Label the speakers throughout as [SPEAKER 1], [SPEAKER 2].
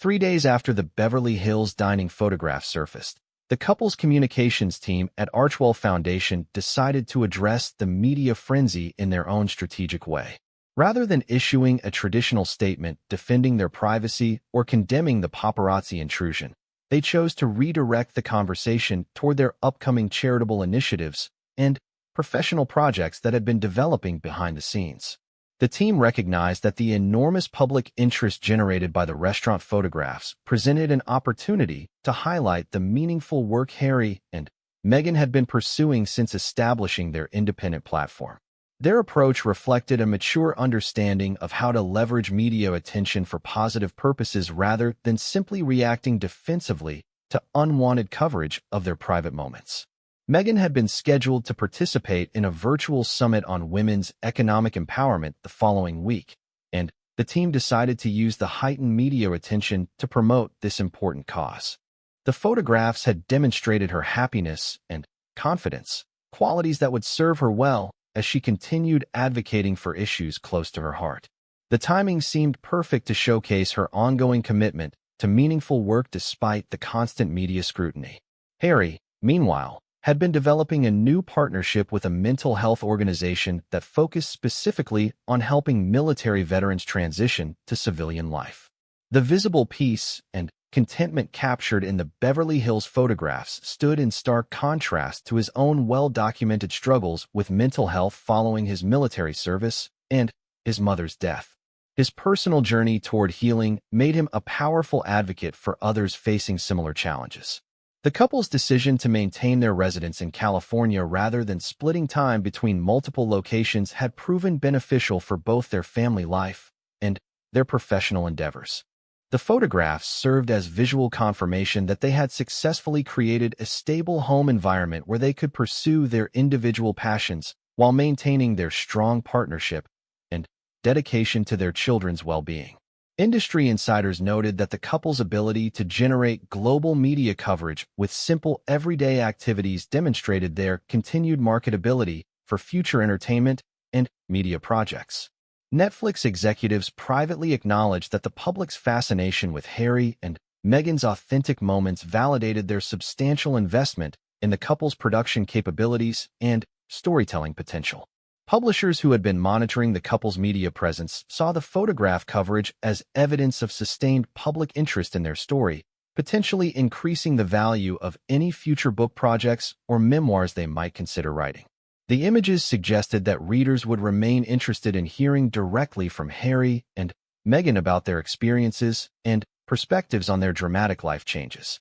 [SPEAKER 1] 3 days after the Beverly Hills dining photograph surfaced, the couple's communications team at Archwell Foundation decided to address the media frenzy in their own strategic way. Rather than issuing a traditional statement defending their privacy or condemning the paparazzi intrusion, they chose to redirect the conversation toward their upcoming charitable initiatives and professional projects that had been developing behind the scenes. The team recognized that the enormous public interest generated by the restaurant photographs presented an opportunity to highlight the meaningful work Harry and Meghan had been pursuing since establishing their independent platform. Their approach reflected a mature understanding of how to leverage media attention for positive purposes rather than simply reacting defensively to unwanted coverage of their private moments. Meghan had been scheduled to participate in a virtual summit on women's economic empowerment the following week, and the team decided to use the heightened media attention to promote this important cause. The photographs had demonstrated her happiness and confidence, qualities that would serve her well as she continued advocating for issues close to her heart. The timing seemed perfect to showcase her ongoing commitment to meaningful work despite the constant media scrutiny. Harry, meanwhile, had been developing a new partnership with a mental health organization that focused specifically on helping military veterans transition to civilian life. The visible peace and contentment captured in the Beverly Hills photographs stood in stark contrast to his own well-documented struggles with mental health following his military service and his mother's death. His personal journey toward healing made him a powerful advocate for others facing similar challenges. The couple's decision to maintain their residence in California rather than splitting time between multiple locations had proven beneficial for both their family life and their professional endeavors. The photographs served as visual confirmation that they had successfully created a stable home environment where they could pursue their individual passions while maintaining their strong partnership and dedication to their children's well-being. Industry insiders noted that the couple's ability to generate global media coverage with simple everyday activities demonstrated their continued marketability for future entertainment and media projects. Netflix executives privately acknowledged that the public's fascination with Harry and Meghan's authentic moments validated their substantial investment in the couple's production capabilities and storytelling potential. Publishers who had been monitoring the couple's media presence saw the photograph coverage as evidence of sustained public interest in their story, potentially increasing the value of any future book projects or memoirs they might consider writing. The images suggested that readers would remain interested in hearing directly from Harry and Meghan about their experiences and perspectives on their dramatic life changes.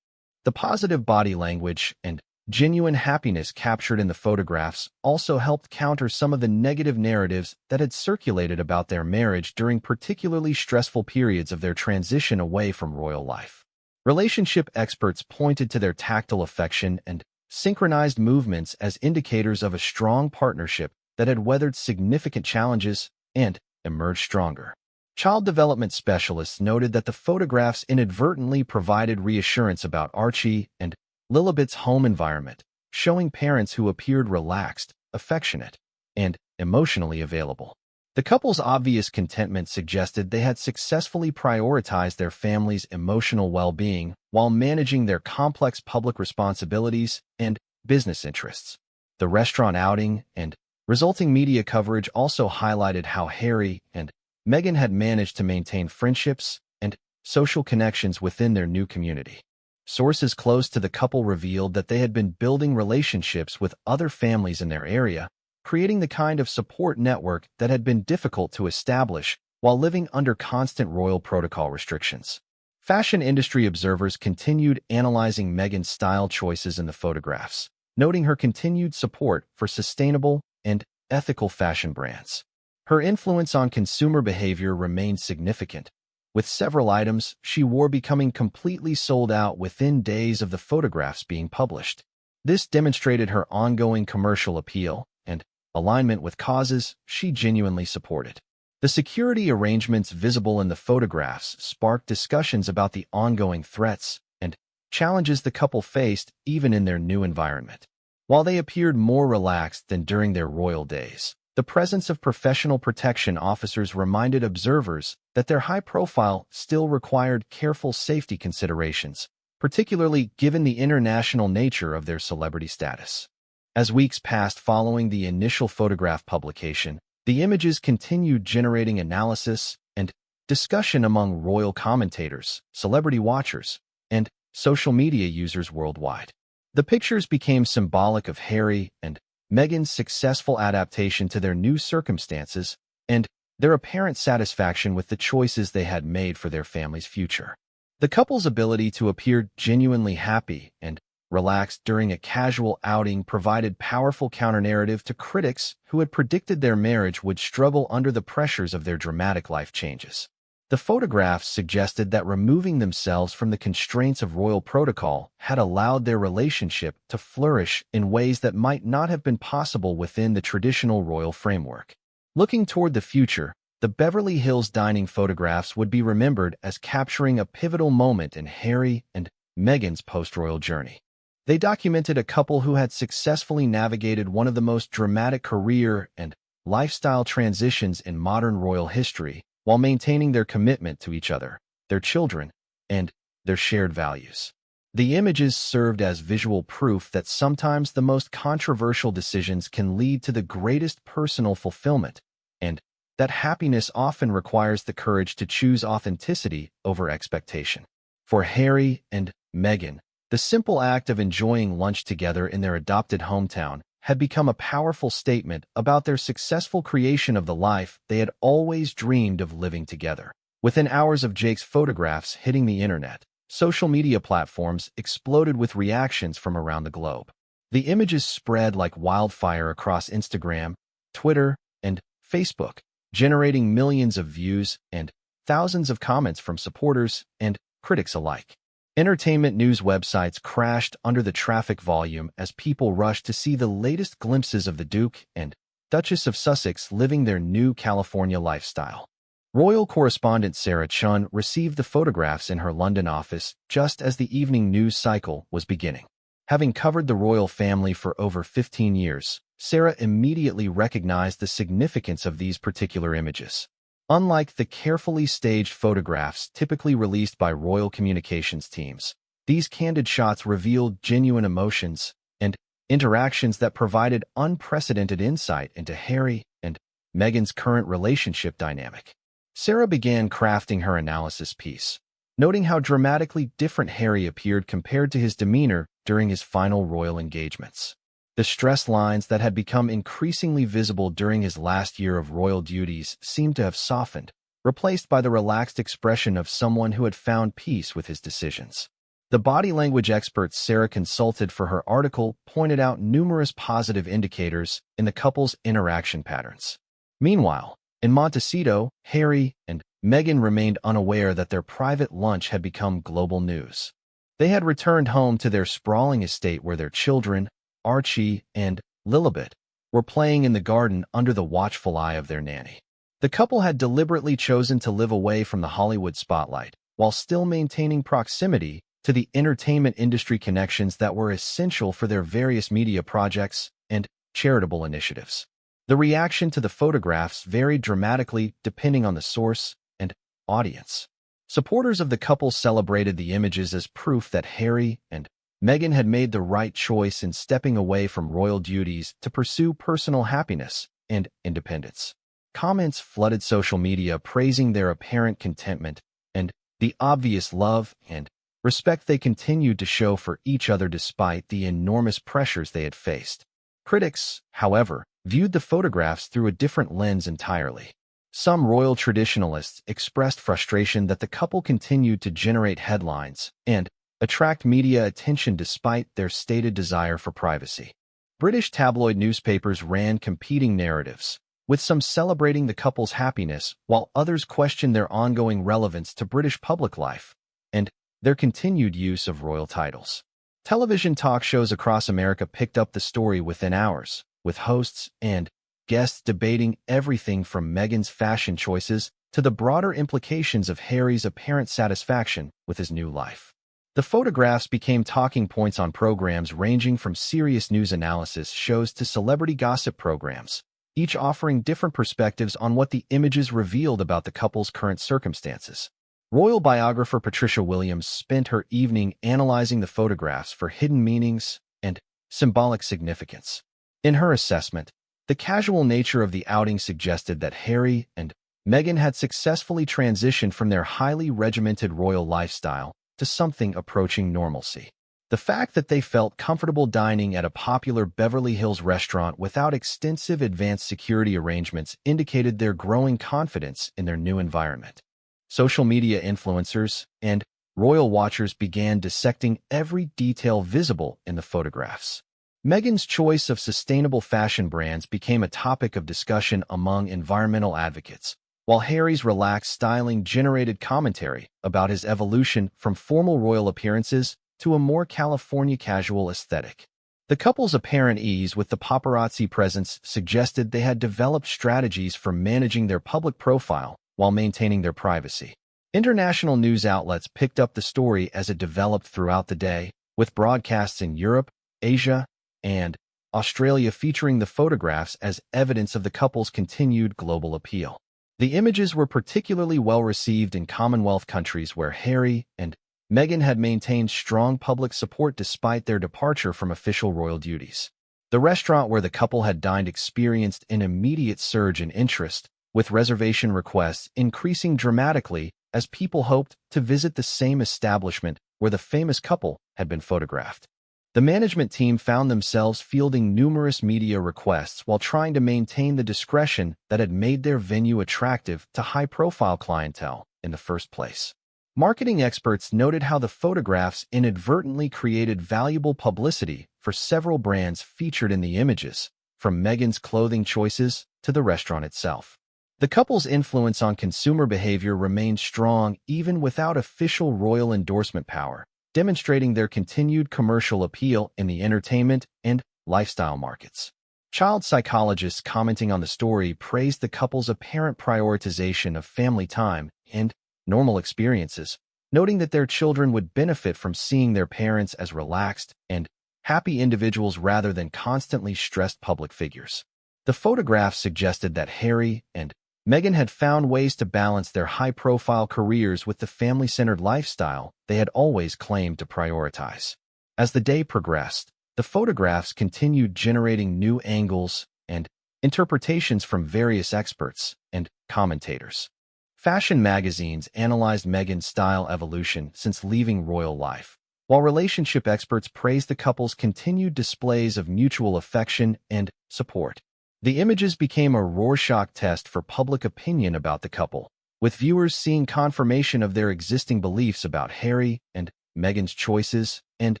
[SPEAKER 1] The positive body language and genuine happiness captured in the photographs also helped counter some of the negative narratives that had circulated about their marriage during particularly stressful periods of their transition away from royal life. Relationship experts pointed to their tactile affection and synchronized movements as indicators of a strong partnership that had weathered significant challenges and emerged stronger. Child development specialists noted that the photographs inadvertently provided reassurance about Archie and Lilibet's home environment, showing parents who appeared relaxed, affectionate, and emotionally available. The couple's obvious contentment suggested they had successfully prioritized their family's emotional well-being while managing their complex public responsibilities and business interests. The restaurant outing and resulting media coverage also highlighted how Harry and Meghan had managed to maintain friendships and social connections within their new community. Sources close to the couple revealed that they had been building relationships with other families in their area, creating the kind of support network that had been difficult to establish while living under constant royal protocol restrictions. Fashion industry observers continued analyzing Meghan's style choices in the photographs, noting her continued support for sustainable and ethical fashion brands. Her influence on consumer behavior remained significant, with several items she wore becoming completely sold out within days of the photographs being published. This demonstrated her ongoing commercial appeal and alignment with causes she genuinely supported. The security arrangements visible in the photographs sparked discussions about the ongoing threats and challenges the couple faced even in their new environment. While they appeared more relaxed than during their royal days, the presence of professional protection officers reminded observers that their high profile still required careful safety considerations, particularly given the international nature of their celebrity status. As weeks passed following the initial photograph publication, the images continued generating analysis and discussion among royal commentators, celebrity watchers, and social media users worldwide. The pictures became symbolic of Harry and Meghan's successful adaptation to their new circumstances and their apparent satisfaction with the choices they had made for their family's future. The couple's ability to appear genuinely happy and relaxed during a casual outing provided powerful counter-narrative to critics who had predicted their marriage would struggle under the pressures of their dramatic life changes. The photographs suggested that removing themselves from the constraints of royal protocol had allowed their relationship to flourish in ways that might not have been possible within the traditional royal framework. Looking toward the future, the Beverly Hills dining photographs would be remembered as capturing a pivotal moment in Harry and Meghan's post-royal journey. They documented a couple who had successfully navigated one of the most dramatic career and lifestyle transitions in modern royal history, while maintaining their commitment to each other, their children, and their shared values. The images served as visual proof that sometimes the most controversial decisions can lead to the greatest personal fulfillment, and that happiness often requires the courage to choose authenticity over expectation. For Harry and Meghan, the simple act of enjoying lunch together in their adopted hometown had become a powerful statement about their successful creation of the life they had always dreamed of living together. Within hours of Jake's photographs hitting the internet, social media platforms exploded with reactions from around the globe. The images spread like wildfire across Instagram, Twitter, and Facebook, generating millions of views and thousands of comments from supporters and critics alike. Entertainment news websites crashed under the traffic volume as people rushed to see the latest glimpses of the Duke and Duchess of Sussex living their new California lifestyle. Royal correspondent Sarah Chun received the photographs in her London office just as the evening news cycle was beginning. Having covered the royal family for over 15 years, Sarah immediately recognized the significance of these particular images. Unlike the carefully staged photographs typically released by royal communications teams, these candid shots revealed genuine emotions and interactions that provided unprecedented insight into Harry and Meghan's current relationship dynamic. Sarah began crafting her analysis piece, noting how dramatically different Harry appeared compared to his demeanor during his final royal engagements. The stress lines that had become increasingly visible during his last year of royal duties seemed to have softened, replaced by the relaxed expression of someone who had found peace with his decisions. The body language experts Sarah consulted for her article pointed out numerous positive indicators in the couple's interaction patterns. Meanwhile, in Montecito, Harry and Meghan remained unaware that their private lunch had become global news. They had returned home to their sprawling estate where their children, Archie and Lilibet, were playing in the garden under the watchful eye of their nanny. The couple had deliberately chosen to live away from the Hollywood spotlight, while still maintaining proximity to the entertainment industry connections that were essential for their various media projects and charitable initiatives. The reaction to the photographs varied dramatically depending on the source and audience. Supporters of the couple celebrated the images as proof that Harry and Meghan had made the right choice in stepping away from royal duties to pursue personal happiness and independence. Comments flooded social media praising their apparent contentment and the obvious love and respect they continued to show for each other despite the enormous pressures they had faced. Critics, however, viewed the photographs through a different lens entirely. Some royal traditionalists expressed frustration that the couple continued to generate headlines and attract media attention despite their stated desire for privacy. British tabloid newspapers ran competing narratives, with some celebrating the couple's happiness while others questioned their ongoing relevance to British public life and their continued use of royal titles. Television talk shows across America picked up the story within hours, with hosts and guests debating everything from Meghan's fashion choices to the broader implications of Harry's apparent satisfaction with his new life. The photographs became talking points on programs ranging from serious news analysis shows to celebrity gossip programs, each offering different perspectives on what the images revealed about the couple's current circumstances. Royal biographer Patricia Williams spent her evening analyzing the photographs for hidden meanings and symbolic significance. In her assessment, the casual nature of the outing suggested that Harry and Meghan had successfully transitioned from their highly regimented royal lifestyle to something approaching normalcy. The fact that they felt comfortable dining at a popular Beverly Hills restaurant without extensive advanced security arrangements indicated their growing confidence in their new environment. Social media influencers and royal watchers began dissecting every detail visible in the photographs. Meghan's choice of sustainable fashion brands became a topic of discussion among environmental advocates, while Harry's relaxed styling generated commentary about his evolution from formal royal appearances to a more California casual aesthetic. The couple's apparent ease with the paparazzi presence suggested they had developed strategies for managing their public profile while maintaining their privacy. International news outlets picked up the story as it developed throughout the day, with broadcasts in Europe, Asia, and Australia featuring the photographs as evidence of the couple's continued global appeal. The images were particularly well received in Commonwealth countries where Harry and Meghan had maintained strong public support despite their departure from official royal duties. The restaurant where the couple had dined experienced an immediate surge in interest, with reservation requests increasing dramatically as people hoped to visit the same establishment where the famous couple had been photographed. The management team found themselves fielding numerous media requests while trying to maintain the discretion that had made their venue attractive to high-profile clientele in the first place. Marketing experts noted how the photographs inadvertently created valuable publicity for several brands featured in the images, from Meghan's clothing choices to the restaurant itself. The couple's influence on consumer behavior remained strong even without official royal endorsement power, demonstrating their continued commercial appeal in the entertainment and lifestyle markets. Child psychologists commenting on the story praised the couple's apparent prioritization of family time and normal experiences, noting that their children would benefit from seeing their parents as relaxed and happy individuals rather than constantly stressed public figures. The photographs suggested that Harry and Meghan had found ways to balance their high-profile careers with the family-centered lifestyle they had always claimed to prioritize. As the day progressed, the photographs continued generating new angles and interpretations from various experts and commentators. Fashion magazines analyzed Meghan's style evolution since leaving royal life, while relationship experts praised the couple's continued displays of mutual affection and support. The images became a Rorschach test for public opinion about the couple, with viewers seeing confirmation of their existing beliefs about Harry and Meghan's choices and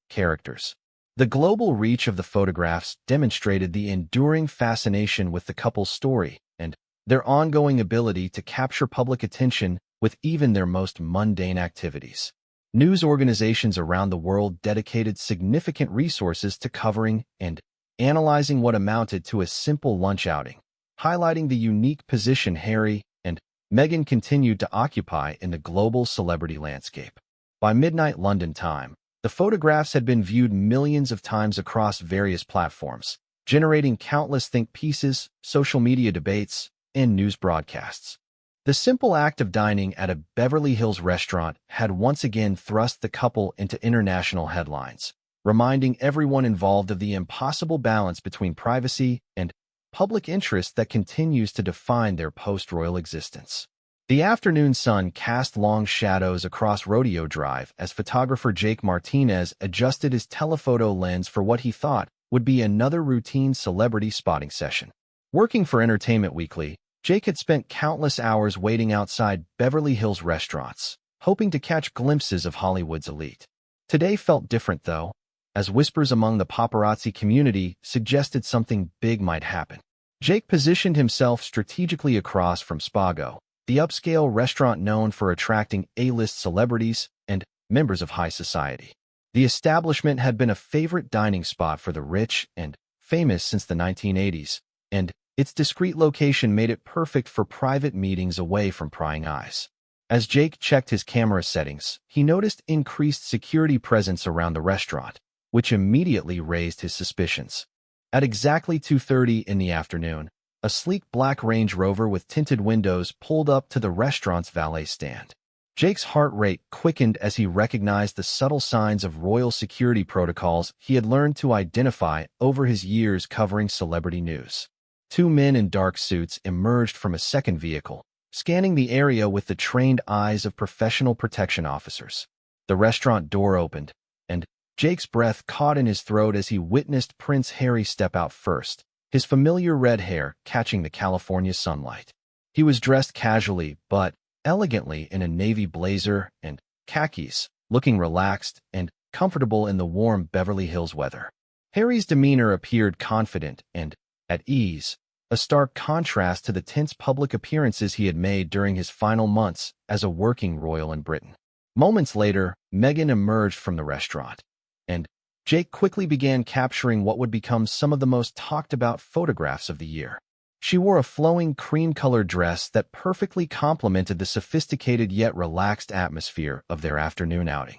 [SPEAKER 1] characters. The global reach of the photographs demonstrated the enduring fascination with the couple's story and their ongoing ability to capture public attention with even their most mundane activities. News organizations around the world dedicated significant resources to covering and analyzing what amounted to a simple lunch outing, highlighting the unique position Harry and Meghan continued to occupy in the global celebrity landscape. By midnight London time, the photographs had been viewed millions of times across various platforms, generating countless think pieces, social media debates, and news broadcasts. The simple act of dining at a Beverly Hills restaurant had once again thrust the couple into international headlines, reminding everyone involved of the impossible balance between privacy and public interest that continues to define their post-royal existence. The afternoon sun cast long shadows across Rodeo Drive as photographer Jake Martinez adjusted his telephoto lens for what he thought would be another routine celebrity spotting session. Working for Entertainment Weekly, Jake had spent countless hours waiting outside Beverly Hills restaurants, hoping to catch glimpses of Hollywood's elite. Today felt different, though, as whispers among the paparazzi community suggested something big might happen. Jake positioned himself strategically across from Spago, the upscale restaurant known for attracting A-list celebrities and members of high society. The establishment had been a favorite dining spot for the rich and famous since the 1980s, and its discreet location made it perfect for private meetings away from prying eyes. As Jake checked his camera settings, he noticed increased security presence around the restaurant, which immediately raised his suspicions. At exactly 2:30 in the afternoon, A sleek black Range Rover with tinted windows pulled up to the restaurant's valet stand. Jake's heart rate quickened as he recognized the subtle signs of royal security protocols he had learned to identify over his years covering celebrity news. Two men in dark suits emerged from a second vehicle, scanning the area with the trained eyes of professional protection officers. The restaurant door opened, and Jake's breath caught in his throat as he witnessed Prince Harry step out first, his familiar red hair catching the California sunlight. He was dressed casually but elegantly in a navy blazer and khakis, looking relaxed and comfortable in the warm Beverly Hills weather. Harry's demeanor appeared confident and at ease, a stark contrast to the tense public appearances he had made during his final months as a working royal in Britain. Moments later, Meghan emerged from the restaurant, and Jake quickly began capturing what would become some of the most talked-about photographs of the year. She wore a flowing cream-colored dress that perfectly complemented the sophisticated yet relaxed atmosphere of their afternoon outing.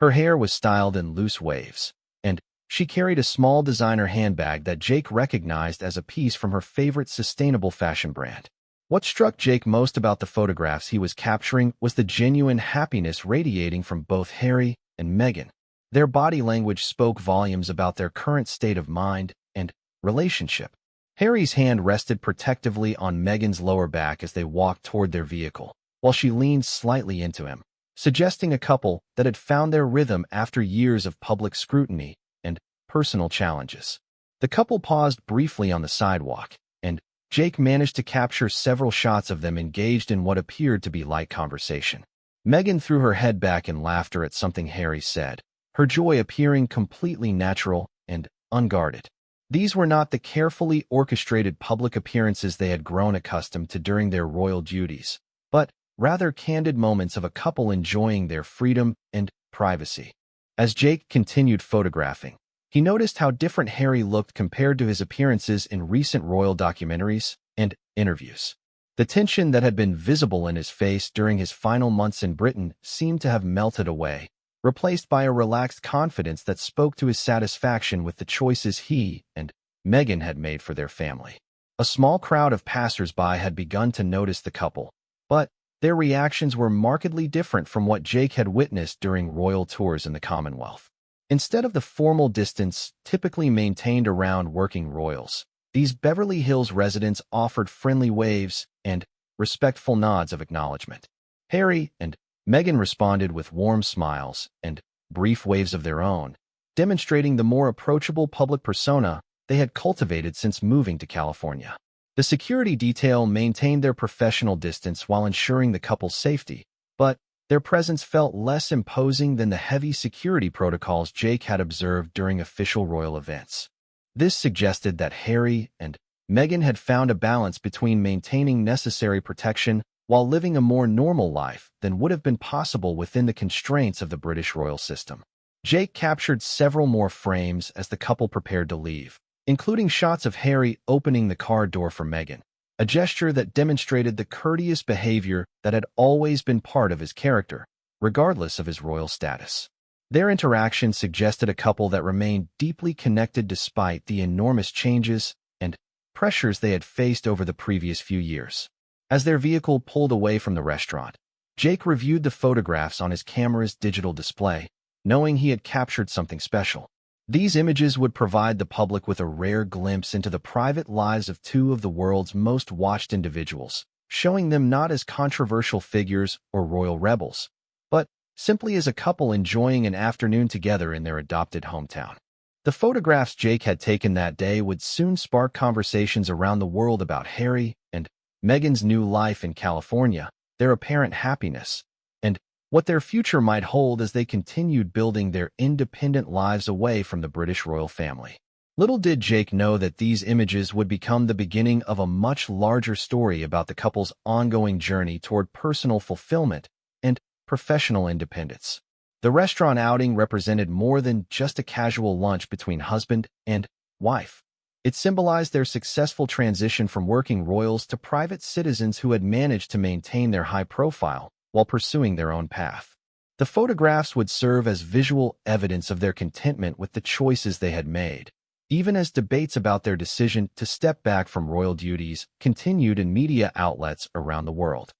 [SPEAKER 1] Her hair was styled in loose waves, and she carried a small designer handbag that Jake recognized as a piece from her favorite sustainable fashion brand. What struck Jake most about the photographs he was capturing was the genuine happiness radiating from both Harry and Meghan. Their body language spoke volumes about their current state of mind and relationship. Harry's hand rested protectively on Meghan's lower back as they walked toward their vehicle, while she leaned slightly into him, suggesting a couple that had found their rhythm after years of public scrutiny and personal challenges. The couple paused briefly on the sidewalk, and Jake managed to capture several shots of them engaged in what appeared to be light conversation. Meghan threw her head back in laughter at something Harry said, her joy appearing completely natural and unguarded. These were not the carefully orchestrated public appearances they had grown accustomed to during their royal duties, but rather candid moments of a couple enjoying their freedom and privacy. As Jake continued photographing, he noticed how different Harry looked compared to his appearances in recent royal documentaries and interviews. The tension that had been visible in his face during his final months in Britain seemed to have melted away, replaced by a relaxed confidence that spoke to his satisfaction with the choices he and Meghan had made for their family. A small crowd of passers-by had begun to notice the couple, but their reactions were markedly different from what Jake had witnessed during royal tours in the Commonwealth. Instead of the formal distance typically maintained around working royals, these Beverly Hills residents offered friendly waves and respectful nods of acknowledgement. Harry and Meghan responded with warm smiles and brief waves of their own, demonstrating the more approachable public persona they had cultivated since moving to California. The security detail maintained their professional distance while ensuring the couple's safety, but their presence felt less imposing than the heavy security protocols Jake had observed during official royal events. This suggested that Harry and Meghan had found a balance between maintaining necessary protection while living a more normal life than would have been possible within the constraints of the British royal system. Jake captured several more frames as the couple prepared to leave, including shots of Harry opening the car door for Meghan, a gesture that demonstrated the courteous behavior that had always been part of his character, regardless of his royal status. Their interaction suggested a couple that remained deeply connected despite the enormous changes and pressures they had faced over the previous few years. As their vehicle pulled away from the restaurant, Jake reviewed the photographs on his camera's digital display, knowing he had captured something special. These images would provide the public with a rare glimpse into the private lives of two of the world's most watched individuals, showing them not as controversial figures or royal rebels, but simply as a couple enjoying an afternoon together in their adopted hometown. The photographs Jake had taken that day would soon spark conversations around the world about Harry and Meghan's new life in California, their apparent happiness, and what their future might hold as they continued building their independent lives away from the British royal family. Little did Jake know that these images would become the beginning of a much larger story about the couple's ongoing journey toward personal fulfillment and professional independence. The restaurant outing represented more than just a casual lunch between husband and wife. It symbolized their successful transition from working royals to private citizens who had managed to maintain their high profile while pursuing their own path. The photographs would serve as visual evidence of their contentment with the choices they had made, even as debates about their decision to step back from royal duties continued in media outlets around the world.